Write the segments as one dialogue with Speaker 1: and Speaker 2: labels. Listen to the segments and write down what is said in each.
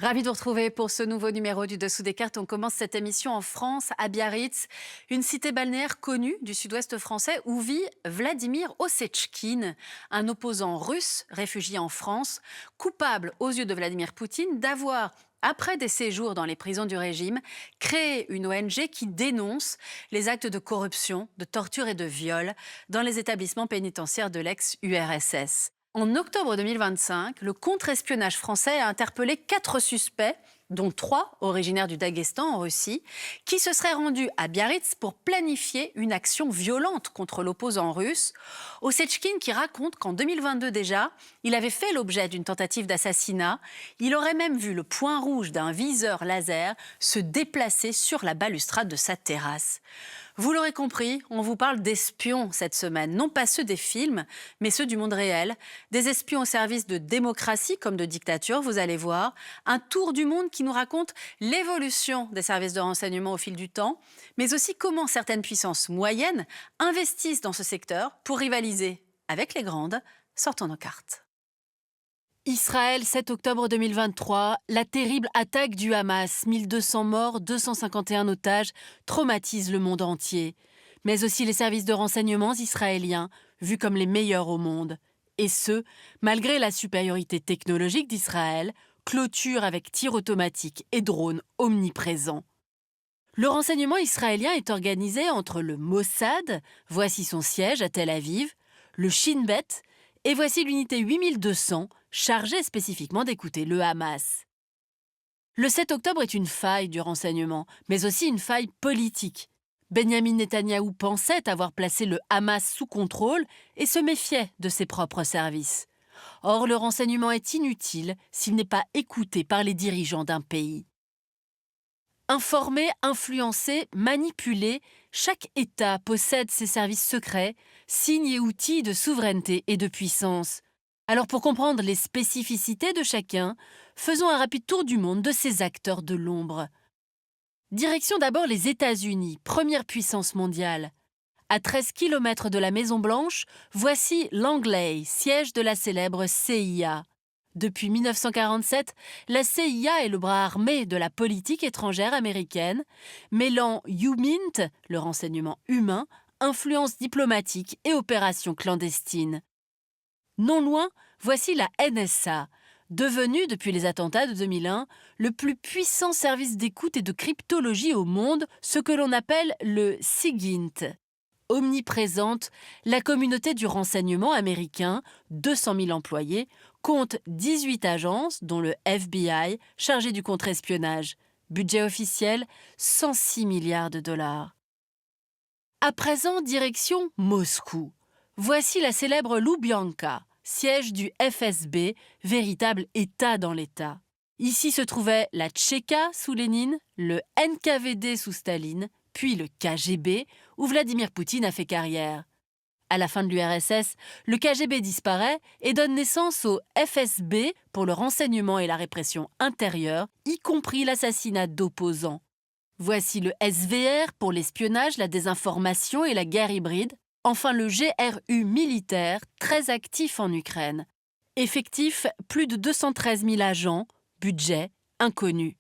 Speaker 1: Ravi de vous retrouver pour ce nouveau numéro du Dessous des cartes. On commence cette émission en France, à Biarritz, une cité balnéaire connue du sud-ouest français où vit Vladimir Ossetchkine, un opposant russe réfugié en France, coupable aux yeux de Vladimir Poutine d'avoir, après des séjours dans les prisons du régime, créé une ONG qui dénonce les actes de corruption, de torture et de viol dans les établissements pénitentiaires de l'ex-URSS. En octobre 2025, le contre-espionnage français a interpellé 4 suspects, dont 3 originaires du Daghestan en Russie, qui se seraient rendus à Biarritz pour planifier une action violente contre l'opposant russe. Ossetchkine qui raconte qu'en 2022 déjà, il avait fait l'objet d'une tentative d'assassinat. Il aurait même vu le point rouge d'un viseur laser se déplacer sur la balustrade de sa terrasse. Vous l'aurez compris, on vous parle d'espions cette semaine, non pas ceux des films, mais ceux du monde réel. Des espions au service de démocratie comme de dictature, vous allez voir. Un tour du monde qui nous raconte l'évolution des services de renseignement au fil du temps, mais aussi comment certaines puissances moyennes investissent dans ce secteur pour rivaliser avec les grandes. Sortons nos cartes. Israël, 7 octobre 2023, la terrible attaque du Hamas, 1200 morts, 251 otages, traumatise le monde entier. Mais aussi les services de renseignement israéliens, vus comme les meilleurs au monde. Et ce, malgré la supériorité technologique d'Israël, clôture avec tirs automatiques et drones omniprésents. Le renseignement israélien est organisé entre le Mossad, voici son siège à Tel Aviv, le Shin Bet, et voici l'unité 8200, chargée spécifiquement d'écouter le Hamas. Le 7 octobre est une faille du renseignement, mais aussi une faille politique. Benyamin Netanyahou pensait avoir placé le Hamas sous contrôle et se méfiait de ses propres services. Or, le renseignement est inutile s'il n'est pas écouté par les dirigeants d'un pays. Informé, influencé, manipulé, chaque État possède ses services secrets, signes et outils de souveraineté et de puissance. Alors pour comprendre les spécificités de chacun, faisons un rapide tour du monde de ces acteurs de l'ombre. Direction d'abord les États-Unis, première puissance mondiale. À 13 km de la Maison-Blanche, voici Langley, siège de la célèbre CIA. Depuis 1947, la CIA est le bras armé de la politique étrangère américaine, mêlant UMINT, le renseignement humain, influence diplomatique et opérations clandestines. Non loin, voici la NSA, devenue depuis les attentats de 2001 le plus puissant service d'écoute et de cryptologie au monde, ce que l'on appelle le SIGINT. Omniprésente, la communauté du renseignement américain, 200 000 employés, compte 18 agences, dont le FBI, chargé du contre-espionnage. Budget officiel, 106 milliards de dollars. À présent, direction Moscou. Voici la célèbre Loubianka, siège du FSB, véritable État dans l'État. Ici se trouvait la Tchéka sous Lénine, le NKVD sous Staline, puis le KGB, où Vladimir Poutine a fait carrière. À la fin de l'URSS, le KGB disparaît et donne naissance au FSB pour le renseignement et la répression intérieure, y compris l'assassinat d'opposants. Voici le SVR pour l'espionnage, la désinformation et la guerre hybride. Enfin le GRU militaire, très actif en Ukraine. Effectif, plus de 213 000 agents, budget inconnu.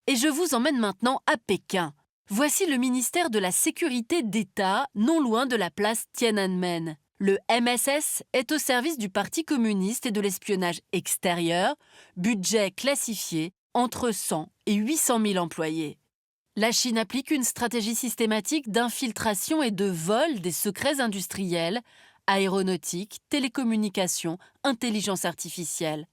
Speaker 1: Et je vous emmène maintenant à Pékin. Voici le ministère de la Sécurité d'État, non loin de la place Tiananmen. Le MSS est au service du Parti communiste et de l'espionnage extérieur, budget classifié entre 100 et 800 000 employés. La Chine applique une stratégie systématique d'infiltration et de vol des secrets industriels, aéronautique, télécommunications, intelligence artificielle.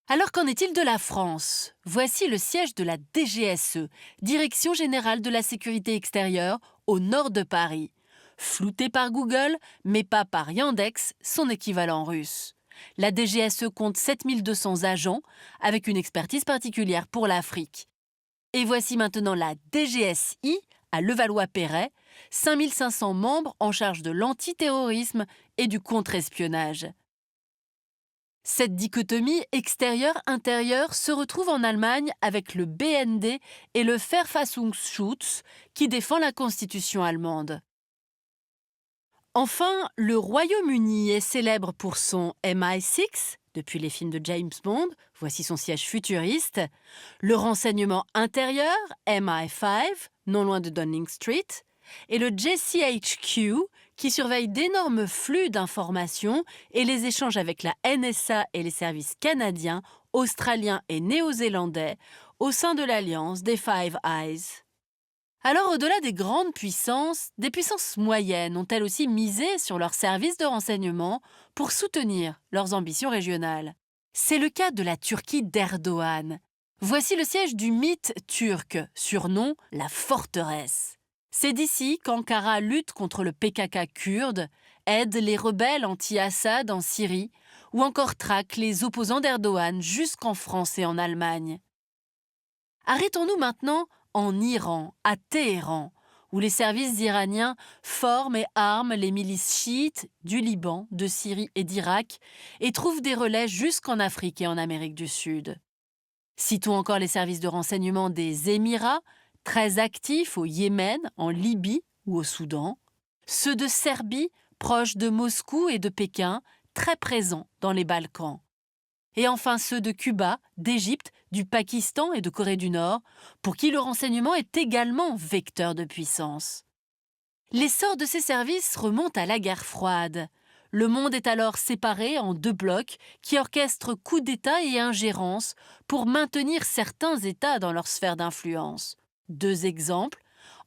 Speaker 1: Alors qu'en est-il de la France? Voici le siège de la DGSE, Direction générale de la sécurité extérieure, au nord de Paris. Flouté par Google, mais pas par Yandex, son équivalent russe. La DGSE compte 7200 agents, avec une expertise particulière pour l'Afrique. Et voici maintenant la DGSI, à Levallois-Perret, 5500 membres en charge de l'antiterrorisme et du contre-espionnage. Cette dichotomie extérieur-intérieur se retrouve en Allemagne avec le BND et le Verfassungsschutz qui défend la constitution allemande. Enfin, le Royaume-Uni est célèbre pour son MI6, depuis les films de James Bond, voici son siège futuriste, le renseignement intérieur, MI5, non loin de Downing Street, et le JCHQ, qui surveille d'énormes flux d'informations et les échanges avec la NSA et les services canadiens, australiens et néo-zélandais au sein de l'alliance des Five Eyes. Alors, au-delà des grandes puissances, des puissances moyennes ont-elles aussi misé sur leurs services de renseignement pour soutenir leurs ambitions régionales? C'est le cas de la Turquie d'Erdogan. Voici le siège du mythe turc, surnom la forteresse. C'est d'ici qu'Ankara lutte contre le PKK kurde, aide les rebelles anti-Assad en Syrie ou encore traque les opposants d'Erdogan jusqu'en France et en Allemagne. Arrêtons-nous maintenant en Iran, à Téhéran, où les services iraniens forment et arment les milices chiites du Liban, de Syrie et d'Irak et trouvent des relais jusqu'en Afrique et en Amérique du Sud. Citons encore les services de renseignement des Émirats, très actifs au Yémen, en Libye ou au Soudan, ceux de Serbie, proches de Moscou et de Pékin, très présents dans les Balkans. Et enfin ceux de Cuba, d'Égypte, du Pakistan et de Corée du Nord, pour qui le renseignement est également vecteur de puissance. L'essor de ces services remonte à la guerre froide. Le monde est alors séparé en deux blocs qui orchestrent coups d'État et ingérence pour maintenir certains États dans leur sphère d'influence. Deux exemples.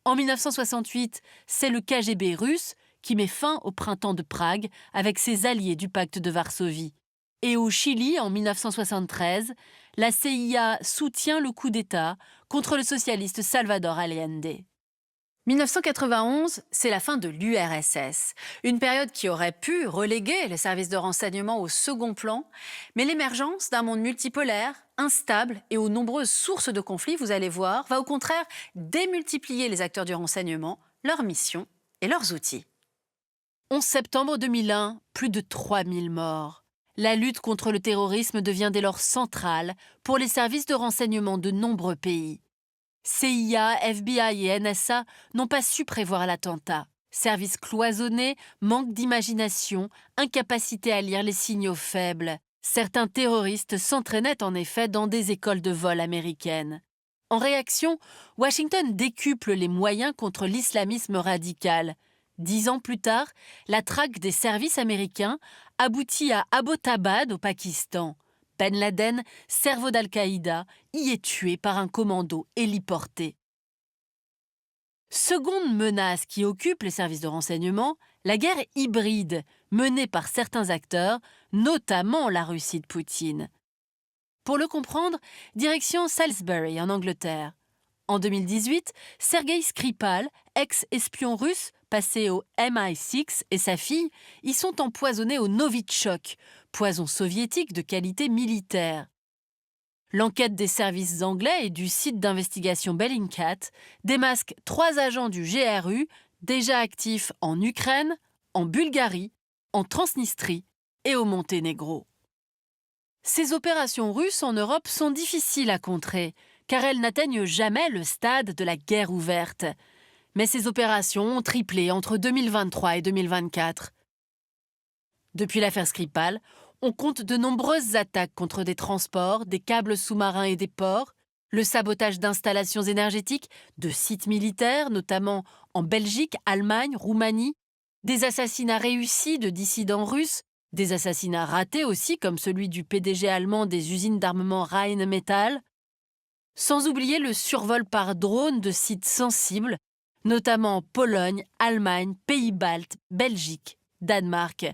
Speaker 1: En 1968, c'est le KGB russe qui met fin au printemps de Prague avec ses alliés du pacte de Varsovie. Et au Chili, en 1973, la CIA soutient le coup d'État contre le socialiste Salvador Allende. 1991, c'est la fin de l'URSS, une période qui aurait pu reléguer les services de renseignement au second plan, mais l'émergence d'un monde multipolaire, instable et aux nombreuses sources de conflits, vous allez voir, va au contraire démultiplier les acteurs du renseignement, leurs missions et leurs outils. 11 septembre 2001, plus de 3000 morts. La lutte contre le terrorisme devient dès lors centrale pour les services de renseignement de nombreux pays. CIA, FBI et NSA n'ont pas su prévoir l'attentat. Services cloisonnés, manque d'imagination, incapacité à lire les signaux faibles. Certains terroristes s'entraînaient en effet dans des écoles de vol américaines. En réaction, Washington décuple les moyens contre l'islamisme radical. 10 ans plus tard, la traque des services américains aboutit à Abbottabad au Pakistan. Ben Laden, cerveau d'Al-Qaïda, y est tué par un commando héliporté. Seconde menace qui occupe les services de renseignement, la guerre hybride menée par certains acteurs, notamment la Russie de Poutine. Pour le comprendre, direction Salisbury en Angleterre. En 2018, Sergei Skripal, ex-espion russe passé au MI6 et sa fille, y sont empoisonnés au Novichok, poison soviétique de qualité militaire. L'enquête des services anglais et du site d'investigation Bellingcat démasque 3 agents du GRU déjà actifs en Ukraine, en Bulgarie, en Transnistrie et au Monténégro. Ces opérations russes en Europe sont difficiles à contrer, car elles n'atteignent jamais le stade de la guerre ouverte. Mais ces opérations ont triplé entre 2023 et 2024. Depuis l'affaire Skripal, on compte de nombreuses attaques contre des transports, des câbles sous-marins et des ports, le sabotage d'installations énergétiques, de sites militaires, notamment en Belgique, Allemagne, Roumanie, des assassinats réussis de dissidents russes, des assassinats ratés aussi, comme celui du PDG allemand des usines d'armement Rheinmetall, sans oublier le survol par drone de sites sensibles, notamment en Pologne, Allemagne, Pays-Baltes, Belgique, Danemark,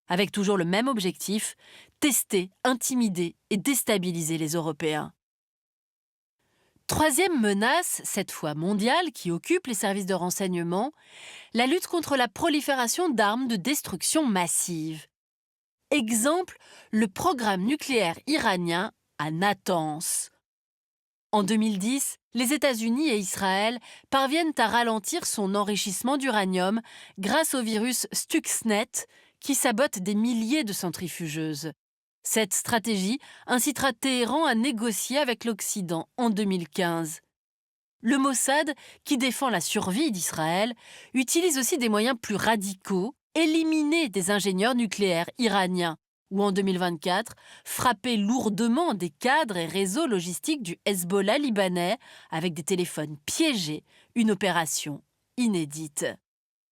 Speaker 1: avec toujours le même objectif, tester, intimider et déstabiliser les Européens. Troisième menace, cette fois mondiale, qui occupe les services de renseignement, la lutte contre la prolifération d'armes de destruction massive. Exemple, le programme nucléaire iranien à Natanz. En 2010, les États-Unis et Israël parviennent à ralentir son enrichissement d'uranium grâce au virus Stuxnet qui sabote des milliers de centrifugeuses. Cette stratégie incitera Téhéran à négocier avec l'Occident en 2015. Le Mossad, qui défend la survie d'Israël, utilise aussi des moyens plus radicaux, éliminer des ingénieurs nucléaires iraniens, ou en 2024, frapper lourdement des cadres et réseaux logistiques du Hezbollah libanais avec des téléphones piégés, une opération inédite.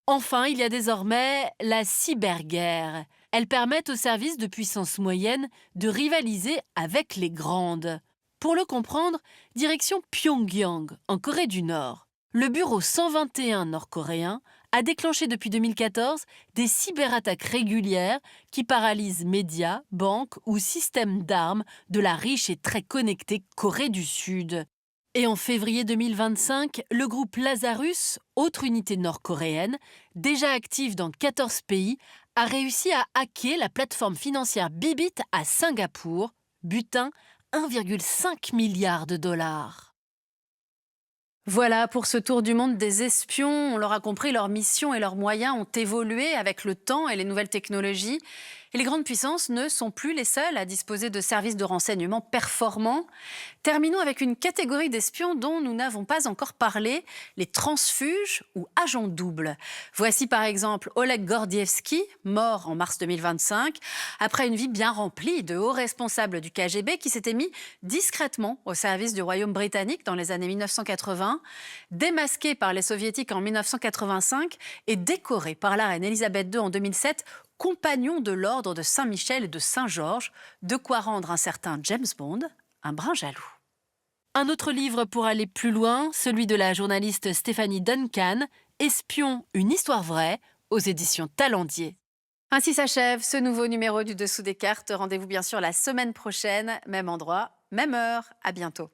Speaker 1: Enfin, il y a désormais la cyberguerre. Elle permet aux services de puissance moyenne de rivaliser avec les grandes. Pour le comprendre, direction Pyongyang, en Corée du Nord. Le bureau 121 nord-coréen a déclenché depuis 2014 des cyberattaques régulières qui paralysent médias, banques ou systèmes d'armes de la riche et très connectée Corée du Sud. Et en février 2025, le groupe Lazarus, autre unité nord-coréenne, déjà active dans 14 pays, a réussi à hacker la plateforme financière Bybit à Singapour, butin 1,5 milliard de dollars. Voilà pour ce tour du monde des espions. On l'aura compris, leurs missions et leurs moyens ont évolué avec le temps et les nouvelles technologies. Et les grandes puissances ne sont plus les seules à disposer de services de renseignement performants. Terminons avec une catégorie d'espions dont nous n'avons pas encore parlé, les transfuges ou agents doubles. Voici par exemple Oleg Gordievski, mort en mars 2025, après une vie bien remplie de hauts responsables du KGB qui s'était mis discrètement au service du Royaume britannique dans les années 1980, démasqué par les soviétiques en 1985 et décoré par la reine Elisabeth II en 2007, compagnon de l'ordre de Saint-Michel et de Saint-Georges, de quoi rendre un certain James Bond un brin jaloux. Un autre livre pour aller plus loin, celui de la journaliste Stéphanie Duncan, Espion, une histoire vraie, aux éditions Talendier. Ainsi s'achève ce nouveau numéro du Dessous des cartes. Rendez-vous bien sûr la semaine prochaine, même endroit, même heure. À bientôt.